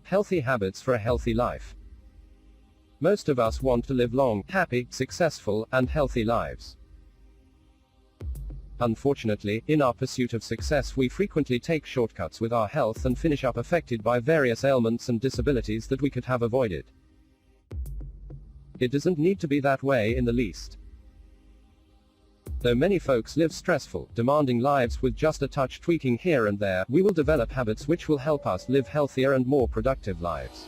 Healthy habits for a healthy life. Most of us want to live long, happy, successful, and healthy lives. Unfortunately, in our pursuit of success, we frequently take shortcuts with our health and finish up affected by various ailments and disabilities that we could have avoided. It doesn't need to be that way in the least. Though many folks live stressful, demanding lives with just a touch tweaking here and there, we will develop habits which will help us live healthier and more productive lives.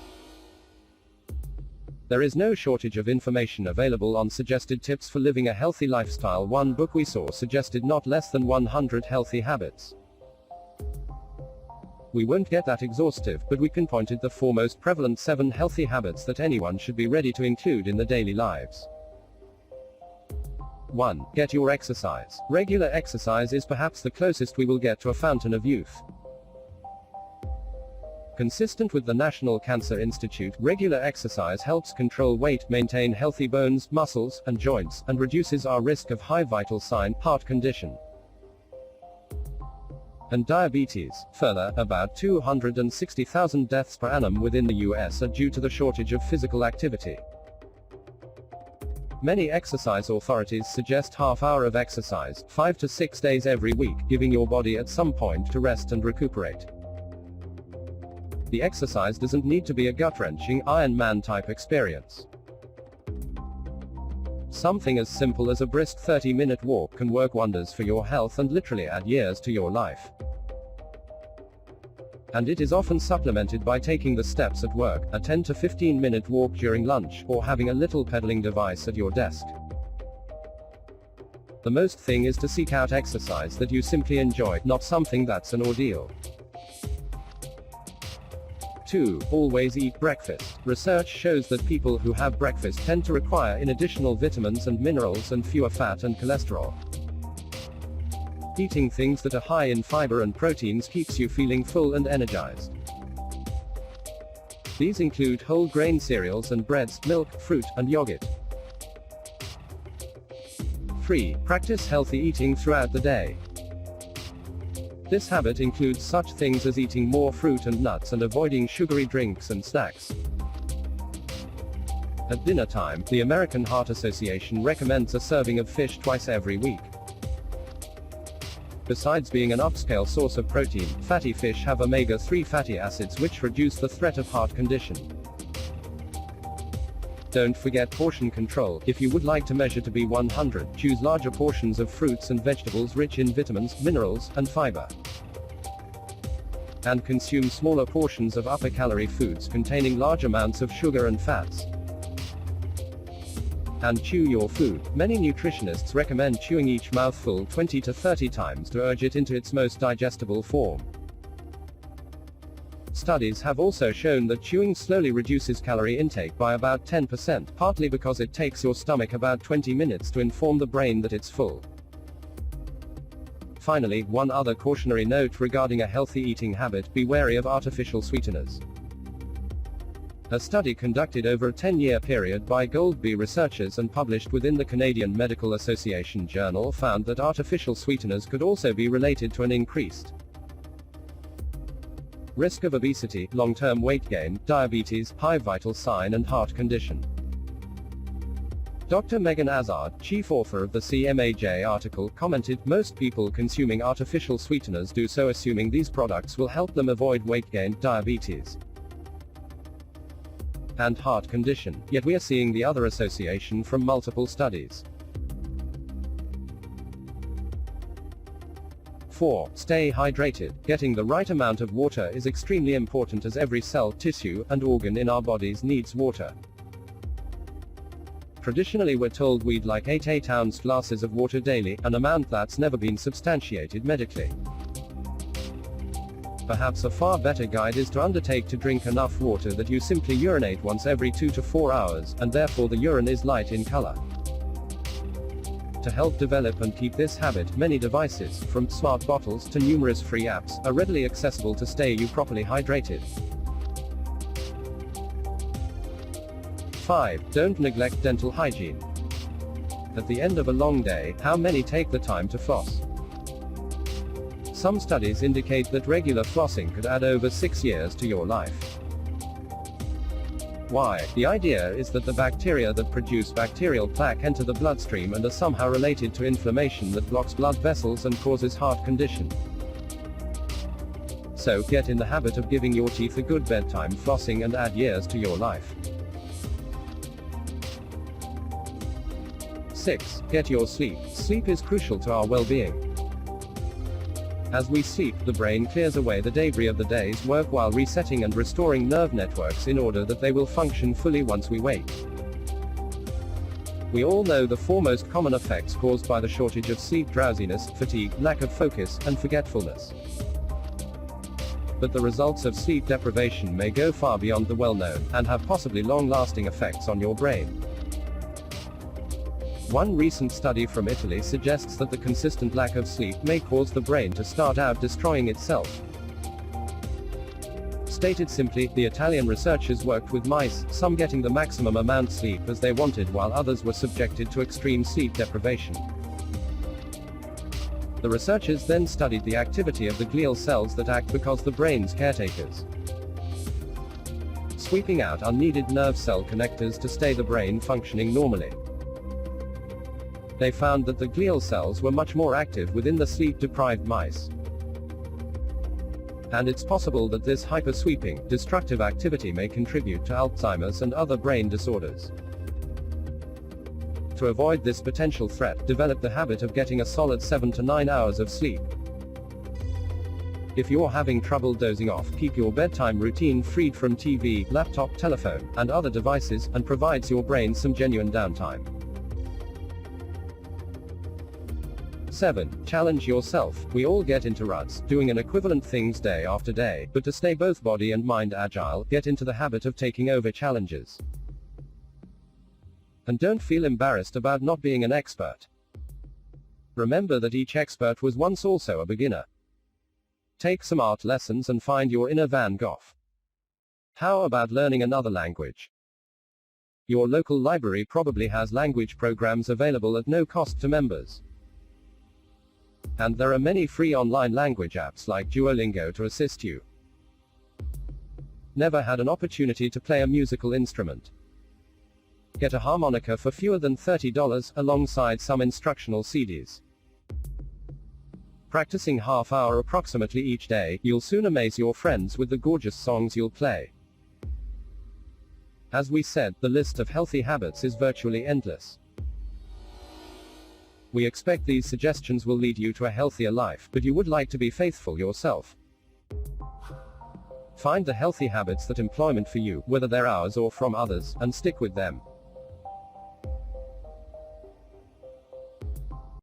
There is no shortage of information available on suggested tips for living a healthy lifestyle. One book we saw suggested not less than 100 healthy habits. We won't get that exhaustive, but we pinpointed the 4 most prevalent 7 healthy habits that anyone should be ready to include in their daily lives. 1. Get your exercise. Regular exercise is perhaps the closest we will get to a fountain of youth. Consistent with the National Cancer Institute, regular exercise helps control weight, maintain healthy bones, muscles, and joints, and reduces our risk of high vital sign, heart condition, and diabetes. Further, about 260,000 deaths per annum within the US are due to the shortage of physical activity. Many exercise authorities suggest half-hour of exercise, 5 to 6 days every week, giving your body at some point to rest and recuperate. The exercise doesn't need to be a gut-wrenching, Iron Man type experience. Something as simple as a brisk 30-minute walk can work wonders for your health and literally add years to your life. And it is often supplemented by taking the steps at work, a 10 to 15-minute walk during lunch, or having a little pedaling device at your desk. The most thing is to seek out exercise that you simply enjoy, not something that's an ordeal. 2. Always eat breakfast. Research shows that people who have breakfast tend to require in additional vitamins and minerals and fewer fat and cholesterol. Eating things that are high in fiber and proteins keeps you feeling full and energized. These include whole grain cereals and breads, milk, fruit, and yogurt. 3. Practice healthy eating throughout the day. This habit includes such things as eating more fruit and nuts and avoiding sugary drinks and snacks. At dinner time, the American Heart Association recommends a serving of fish twice every week. Besides being an upscale source of protein, fatty fish have omega-3 fatty acids which reduce the threat of heart condition. Don't forget portion control. If you would like to measure to be 100, choose larger portions of fruits and vegetables rich in vitamins, minerals, and fiber. And consume smaller portions of upper-calorie foods containing large amounts of sugar and fats. And chew your food. Many nutritionists recommend chewing each mouthful 20 to 30 times to urge it into its most digestible form. Studies have also shown that chewing slowly reduces calorie intake by about 10%, partly because it takes your stomach about 20 minutes to inform the brain that it's full. Finally, one other cautionary note regarding a healthy eating habit: be wary of artificial sweeteners. A study conducted over a 10-year period by Goldby researchers and published within the Canadian Medical Association Journal found that artificial sweeteners could also be related to an increased risk of obesity, long-term weight gain, diabetes, high vital sign, and heart condition. Dr. Megan Azard, chief author of the CMAJ article, commented, "Most people consuming artificial sweeteners do so assuming these products will help them avoid weight gain, diabetes, and heart condition, yet we are seeing the other association from multiple studies." 4. Stay hydrated. Getting the right amount of water is extremely important as every cell, tissue, and organ in our bodies needs water. Traditionally we're told we'd like 8 8-ounce glasses of water daily, an amount that's never been substantiated medically. Perhaps a far better guide is to undertake to drink enough water that you simply urinate once every 2 to 4 hours, and therefore the urine is light in color. To help develop and keep this habit, many devices, from smart bottles to numerous free apps, are readily accessible to stay you properly hydrated. 5. Don't neglect dental hygiene. At the end of a long day, how many take the time to floss? Some studies indicate that regular flossing could add over 6 years to your life. Why? The idea is that the bacteria that produce bacterial plaque enter the bloodstream and are somehow related to inflammation that blocks blood vessels and causes heart condition. So, get in the habit of giving your teeth a good bedtime flossing and add years to your life. 6. Get your sleep. Sleep is crucial to our well-being. As we sleep, the brain clears away the debris of the day's work while resetting and restoring nerve networks in order that they will function fully once we wake. We all know the four most common effects caused by the shortage of sleep: drowsiness, fatigue, lack of focus, and forgetfulness. But the results of sleep deprivation may go far beyond the well-known, and have possibly long-lasting effects on your brain. One recent study from Italy suggests that the consistent lack of sleep may cause the brain to start out destroying itself. Stated simply, the Italian researchers worked with mice, some getting the maximum amount sleep as they wanted while others were subjected to extreme sleep deprivation. The researchers then studied the activity of the glial cells that act because the brain's caretakers, sweeping out unneeded nerve cell connectors to stay the brain functioning normally. They found that the glial cells were much more active within the sleep-deprived mice. And it's possible that this hyper-sweeping, destructive activity may contribute to Alzheimer's and other brain disorders. To avoid this potential threat, develop the habit of getting a solid 7 to 9 hours of sleep. If you're having trouble dozing off, keep your bedtime routine freed from TV, laptop, telephone, and other devices, and provides your brain some genuine downtime. 7. Challenge yourself. We all get into ruts, doing an equivalent things day after day, but to stay both body and mind agile, get into the habit of taking over challenges. And don't feel embarrassed about not being an expert. Remember that each expert was once also a beginner. Take some art lessons and find your inner Van Gogh. How about learning another language? Your local library probably has language programs available at no cost to members. And there are many free online language apps like Duolingo to assist you. Never had an opportunity to play a musical instrument? Get a harmonica for fewer than $30, alongside some instructional CDs. Practicing half-hour approximately each day, you'll soon amaze your friends with the gorgeous songs you'll play. As we said, the list of healthy habits is virtually endless. We expect these suggestions will lead you to a healthier life, but you would like to be faithful yourself. Find the healthy habits that employment for you, whether they're ours or from others, and stick with them.